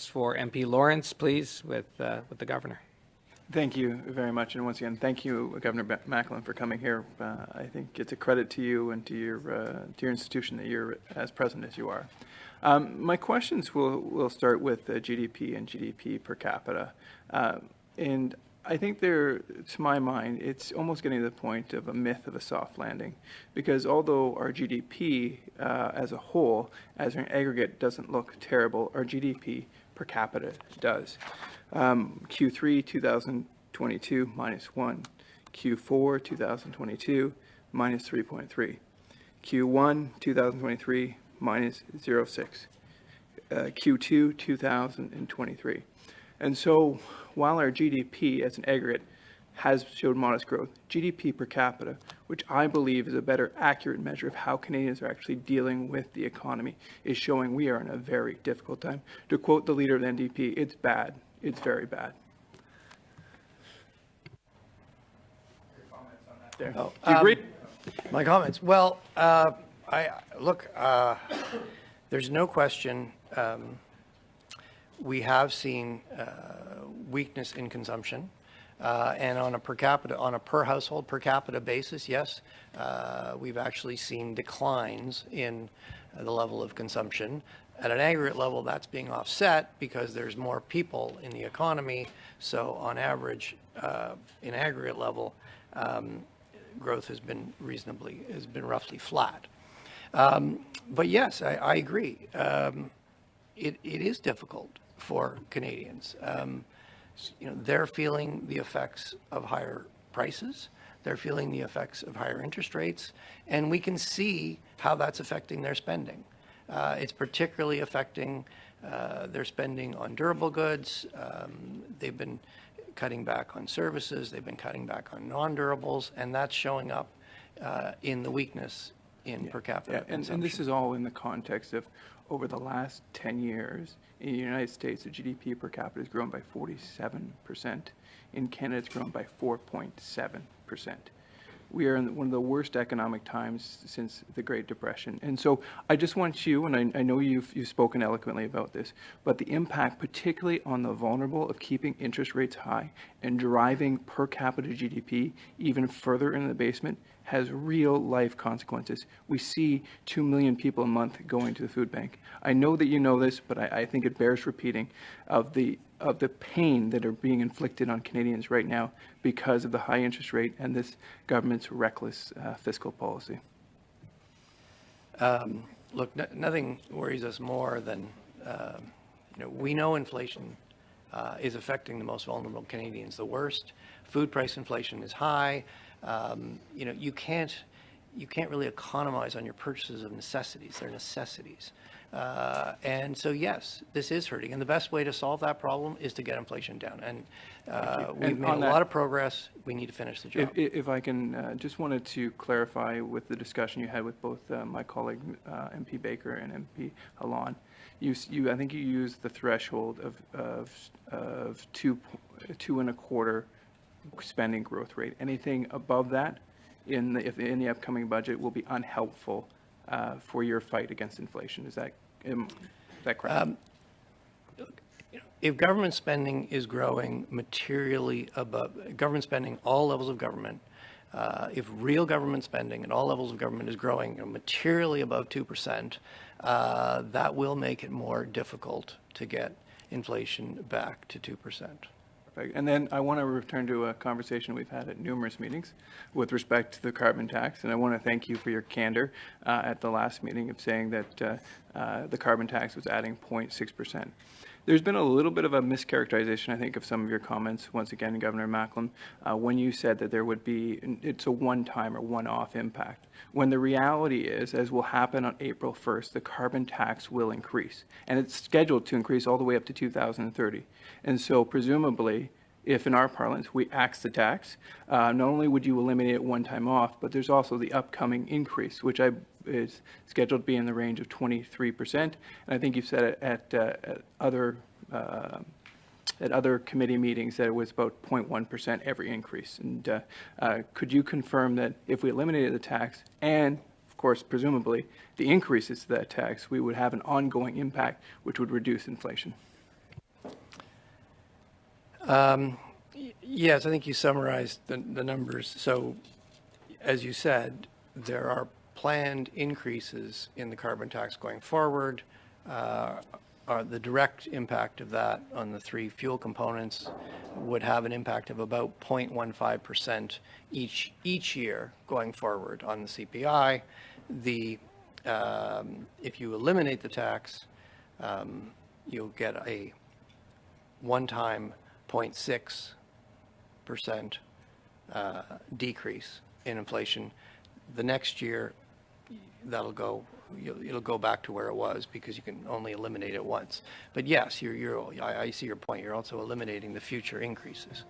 For MP Lawrence, please, with the governor. Thank you very much, and once again, thank you, Governor Macklin, for coming here. I think it's a credit to you and to your institution that you're as president as you are. My questions will start with GDP and GDP per capita, and I think to my mind, it's almost getting to the point of a myth of a soft landing, because although our GDP as a whole, as an aggregate, doesn't look terrible, our GDP per capita does. Q3 2022 -1, Q4 2022 -3.3, Q1 2023 -0.6, Q2 2023. And so while our GDP as an aggregate has showed modest growth, GDP per capita, which I believe is a better accurate measure of how Canadians are actually dealing with the economy, is showing we are in a very difficult time. To quote the leader of the NDP, it's bad. It's very bad. Your comments on that there. Oh, Do you agree? My comments. Well, there's no question we have seen weakness in consumption. And on a per household, per capita basis, yes, we've actually seen declines in the level of consumption. At an aggregate level, that's being offset because there's more people in the economy. So on average, in aggregate level, growth has been roughly flat. But yes, I agree. It is difficult for Canadians. They're feeling the effects of higher prices. They're feeling the effects of higher interest rates, and we can see how that's affecting their spending. It's particularly affecting their spending on durable goods. They've been cutting back on services. They've been cutting back on non-durables, and that's showing up in the weakness in per capita consumption. And this is all in the context of over the last 10 years, in the United States, the GDP per capita has grown by 47%. In Canada, it's grown by 4.7%. We are in one of the worst economic times since the Great Depression. And so I just want you, and I know you've spoken eloquently about this, but the impact, particularly on the vulnerable, of keeping interest rates high and driving per capita GDP even further into the basement has real life consequences. We see 2 million people a month going to the food bank. I know that you know this, but I think it bears repeating of the pain that are being inflicted on Canadians right now because of the high interest rate and this government's reckless fiscal policy. Look, nothing worries us more than, we know inflation is affecting the most vulnerable Canadians the worst. Food price inflation is high. You can't really economize on your purchases of necessities. They're necessities. And so, yes, this is hurting. And the best way to solve that problem is to get inflation down. And we've made a lot of progress. We need to finish the job. If I can, just wanted to clarify with the discussion you had with both my colleague MP Baker and MP Halon. I think you used the threshold of 2.25 spending growth rate. Anything above that in the upcoming budget will be unhelpful for your fight against inflation. Is that correct? If government spending is growing materially above, government spending, all levels of government, if real government spending at all levels of government is growing materially above 2%, that will make it more difficult to get inflation back to 2%. And then I want to return to a conversation we've had at numerous meetings with respect to the carbon tax. And I want to thank you for your candor at the last meeting of saying that the carbon tax was adding 0.6%. There's been a little bit of a mischaracterization, I think, of some of your comments, once again, Governor Macklin, when you said that there would be, it's a one-time or one-off impact. When the reality is, as will happen on April 1st, the carbon tax will increase. And it's scheduled to increase all the way up to 2030. And so presumably, if in our parlance we axe the tax, not only would you eliminate it one time off, but there's also the upcoming increase, which is scheduled to be in the range of 23%. And I think you've said it at other committee meetings that it was about 0.1% every increase. And could you confirm that if we eliminated the tax and, of course, presumably, the increases to that tax, we would have an ongoing impact which would reduce inflation? Yes, I think you summarized the numbers. So, as you said, there are planned increases in the carbon tax going forward. The direct impact of that on the three fuel components would have an impact of about 0.15% each year going forward on the CPI. If you eliminate the tax, you'll get a one-time 0.6% decrease in inflation. The next year, it'll go back to where it was because you can only eliminate it once. But yes, I see your point. You're also eliminating the future increases.